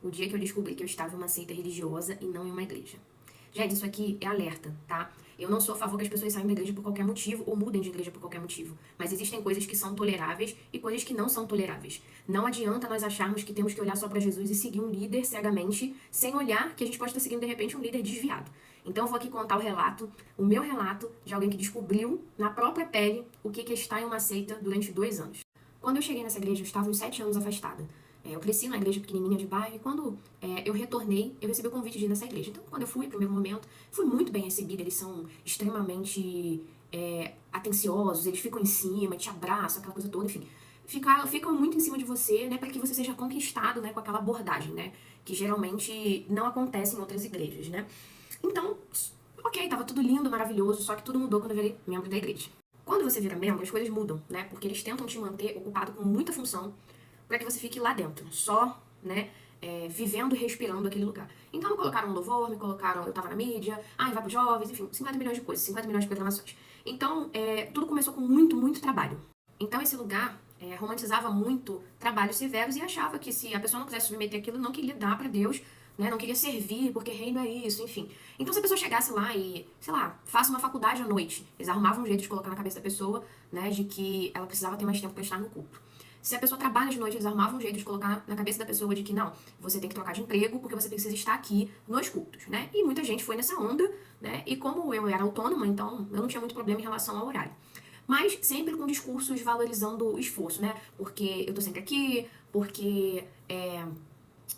o dia que eu descobri que eu estava em uma seita religiosa e não em uma igreja. Gente, isso aqui é alerta, tá? Eu não sou a favor que as pessoas saiam da igreja por qualquer motivo ou mudem de igreja por qualquer motivo. Mas existem coisas que são toleráveis e coisas que não são toleráveis. Não adianta nós acharmos que temos que olhar só para Jesus e seguir um líder cegamente, sem olhar que a gente pode estar seguindo de repente um líder desviado. Então eu vou aqui contar o meu relato de alguém que descobriu na própria pele o que é estar em uma seita durante 2 anos. Quando eu cheguei nessa igreja, eu estava uns 7 anos afastada. Eu cresci numa igreja pequenininha de bairro e quando eu retornei, eu recebi o convite de ir nessa igreja. Então, quando eu fui, no primeiro momento, fui muito bem recebida. Eles são extremamente atenciosos, eles ficam em cima, te abraçam, aquela coisa toda, enfim. Ficam muito em cima de você, né, para que você seja conquistado, né, com aquela abordagem, né, que geralmente não acontece em outras igrejas, né. Então, ok, tava tudo lindo, maravilhoso, só que tudo mudou quando eu virei membro da igreja. Quando você vira membro, as coisas mudam, né, porque eles tentam te manter ocupado com muita função, para que você fique lá dentro, só, né, vivendo e respirando aquele lugar. Então me colocaram no louvor, me colocaram, eu tava na mídia, vai pros jovens, enfim, 50 milhões de coisas, 50 milhões de programações. Então, tudo começou com muito, muito trabalho. Então esse lugar romantizava muito trabalhos severos e achava que se a pessoa não quisesse submeter aquilo, não queria dar para Deus, né, não queria servir, porque reino é isso, enfim. Então se a pessoa chegasse lá e, sei lá, faça uma faculdade à noite, eles arrumavam um jeito de colocar na cabeça da pessoa, né, de que ela precisava ter mais tempo para estar no culto. Se a pessoa trabalha de noite, eles arrumavam um jeito de colocar na cabeça da pessoa de que não, você tem que trocar de emprego porque você precisa estar aqui nos cultos, né? E muita gente foi nessa onda, né? E como eu era autônoma, então eu não tinha muito problema em relação ao horário. Mas sempre com discursos valorizando o esforço, né? Porque eu tô sempre aqui, porque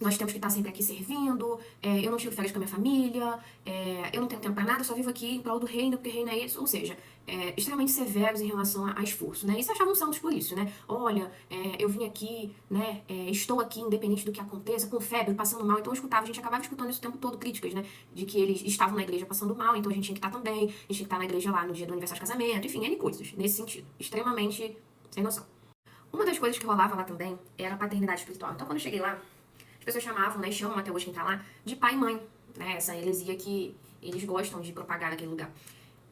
nós temos que estar sempre aqui servindo, eu não tiro férias com a minha família, eu não tenho tempo para nada, só vivo aqui em prol do reino, porque reino é isso, ou seja, extremamente severos em relação a esforço, né? E se achavam santos por isso, né? Olha, eu vim aqui, né? Estou aqui independente do que aconteça, com febre, passando mal, então eu escutava, a gente acabava escutando isso o tempo todo, críticas, né? De que eles estavam na igreja passando mal, então a gente tinha que estar também, a gente tinha que estar na igreja lá no dia do aniversário de casamento, enfim, N coisas, nesse sentido, extremamente sem noção. Uma das coisas que rolava lá também era a paternidade espiritual. Então quando eu cheguei lá, as pessoas chamavam, né, chamam até hoje quem tá lá, de pai e mãe, né, essa heresia que eles gostam de propagar naquele lugar.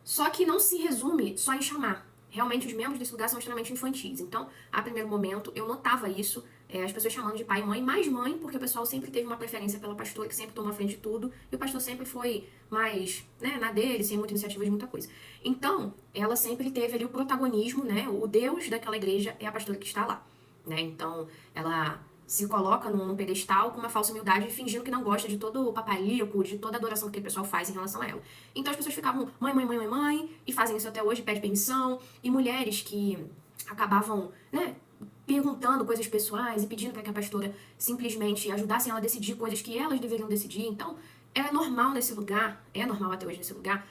Só que não se resume só em chamar. Realmente os membros desse lugar são extremamente infantis. Então, a primeiro momento, eu notava isso, as pessoas chamando de pai e mãe, mais mãe, porque o pessoal sempre teve uma preferência pela pastora, que sempre tomou a frente de tudo, e o pastor sempre foi mais, né, na dele, sem muita iniciativa de muita coisa. Então, ela sempre teve ali o protagonismo, né, o Deus daquela igreja é a pastora que está lá, né, então, ela se coloca num pedestal com uma falsa humildade, fingindo que não gosta de todo o papalico, de toda a adoração que aquele pessoal faz em relação a ela. Então as pessoas ficavam mãe, mãe, mãe, mãe, mãe, e fazem isso até hoje, pede permissão, e mulheres que acabavam, né, perguntando coisas pessoais e pedindo para que a pastora simplesmente ajudasse ela a decidir coisas que elas deveriam decidir. Então, é normal nesse lugar, é normal até hoje nesse lugar,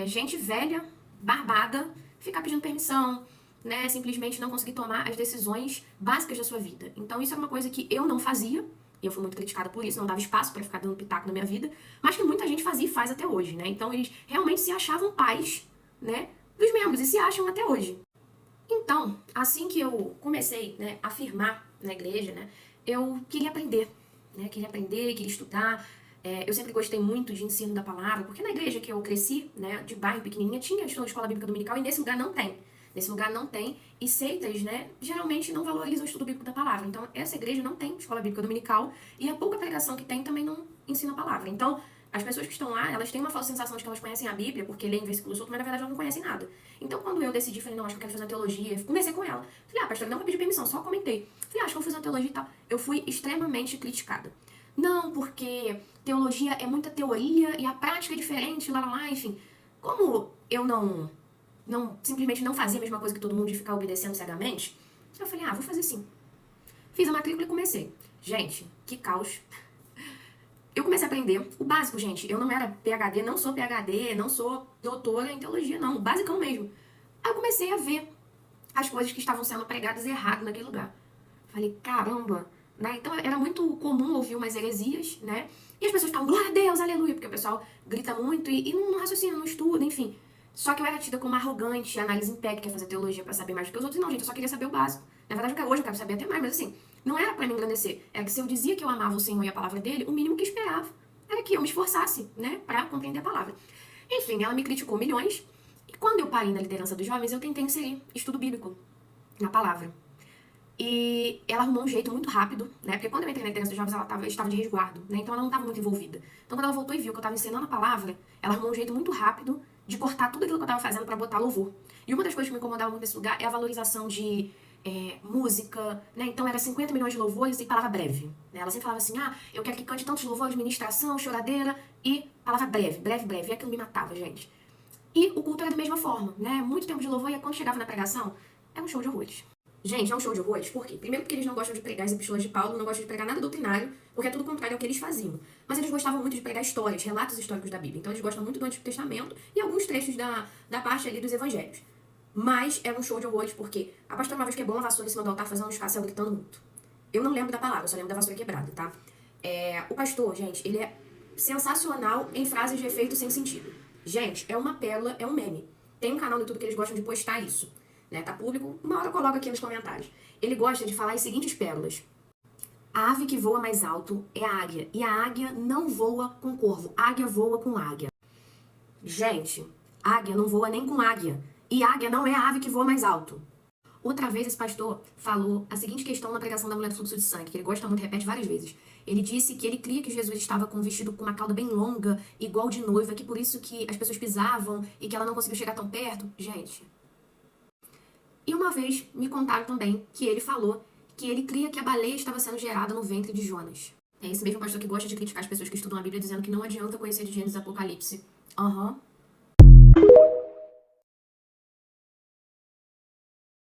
gente velha, barbada, ficar pedindo permissão, né, simplesmente não conseguir tomar as decisões básicas da sua vida. Então isso era uma coisa que eu não fazia, e eu fui muito criticada por isso, não dava espaço para ficar dando pitaco na minha vida, mas que muita gente fazia e faz até hoje, né? Então eles realmente se achavam pais, né, dos membros, e se acham até hoje. Então, assim que eu comecei, né, a firmar na igreja, né, eu queria aprender, né, queria estudar. Eu sempre gostei muito de ensino da palavra, porque na igreja que eu cresci, né, de bairro pequenininha, tinha escola bíblica dominical, e nesse lugar não tem. Nesse lugar não tem, e seitas, né, geralmente não valorizam o estudo bíblico da palavra. Então, essa igreja não tem escola bíblica dominical, e a pouca pregação que tem também não ensina a palavra. Então, as pessoas que estão lá, elas têm uma falsa sensação de que elas conhecem a Bíblia, porque leem versículos soltos, mas na verdade elas não conhecem nada. Então, quando eu decidi, falei, não, acho que eu quero fazer uma teologia, conversei com ela. Falei, pastor, não me pedi permissão, só comentei. Falei, acho que eu vou fazer uma teologia e tal. Eu fui extremamente criticada. Não, porque teologia é muita teoria e a prática é diferente, lá, enfim. Como eu simplesmente não fazia a mesma coisa que todo mundo de ficar obedecendo cegamente, eu falei, vou fazer sim. Fiz a matrícula e comecei. Gente, que caos. Eu comecei a aprender o básico, gente. Eu não era PhD, não sou PhD, não sou doutora em teologia, não. O basicão mesmo. Aí eu comecei a ver as coisas que estavam sendo pregadas errado naquele lugar. Falei, caramba, né? Então era muito comum ouvir umas heresias, né? E as pessoas ficavam, glória a Deus, aleluia, porque o pessoal grita muito e não raciocina, não estuda, enfim. Só que eu era tida como arrogante, análise empírica, fazer teologia pra saber mais do que os outros. E não, gente, eu só queria saber o básico. Na verdade, hoje eu quero saber até mais, mas assim, não era pra me engrandecer. Era que se eu dizia que eu amava o Senhor e a palavra dele, o mínimo que esperava era que eu me esforçasse, né, pra compreender a palavra. Enfim, ela me criticou milhões. E quando eu parei na liderança dos jovens, eu tentei inserir estudo bíblico na palavra. E ela arrumou um jeito muito rápido, né? Porque quando eu entrei na liderança dos jovens, ela estava de resguardo, né? Então ela não estava muito envolvida. Então quando ela voltou e viu que eu estava ensinando a palavra, ela arrumou um jeito muito rápido de cortar tudo aquilo que eu estava fazendo para botar louvor. E uma das coisas que me incomodava muito nesse lugar é a valorização de música, né? Então era 50 milhões de louvores e palavra breve. Né? Ela sempre falava assim, eu quero que cante tantos louvores, ministração, choradeira e palavra breve, breve, breve. E aquilo me matava, gente. E o culto era da mesma forma, né? Muito tempo de louvor e quando chegava na pregação, era um show de horrores. Gente, é um show de horrores, por quê? Primeiro porque eles não gostam de pregar as epístolas de Paulo, não gostam de pregar nada doutrinário, porque é tudo contrário ao que eles faziam. Mas eles gostavam muito de pregar histórias, relatos históricos da Bíblia. Então eles gostam muito do Antigo Testamento e alguns trechos da parte ali dos evangelhos. Mas é um show de horrores porque a pastora uma vez quebrou uma vassoura em cima do altar fazendo um escássio gritando muito. Eu não lembro da palavra, eu só lembro da vassoura quebrada, tá? O pastor, gente, ele é sensacional em frases de efeito sem sentido. Gente, é uma pérola, é um meme. Tem um canal no YouTube que eles gostam de postar isso. Né, tá público, uma hora eu coloco aqui nos comentários. Ele gosta de falar as seguintes pérolas. A ave que voa mais alto é a águia, e a águia não voa com corvo, a águia voa com águia. Gente, águia não voa nem com águia, e águia não é a ave que voa mais alto. Outra vez esse pastor falou a seguinte questão na pregação da mulher do fluxo de sangue, que ele gosta muito, repete várias vezes. Ele disse que ele cria que Jesus estava com um vestido com uma cauda bem longa, igual de noiva, que por isso que as pessoas pisavam e que ela não conseguiu chegar tão perto. Gente... E uma vez me contaram também que ele falou que ele cria que a baleia estava sendo gerada no ventre de Jonas. É esse mesmo pastor que gosta de criticar as pessoas que estudam a Bíblia dizendo que não adianta conhecer de Gênesis e Apocalipse.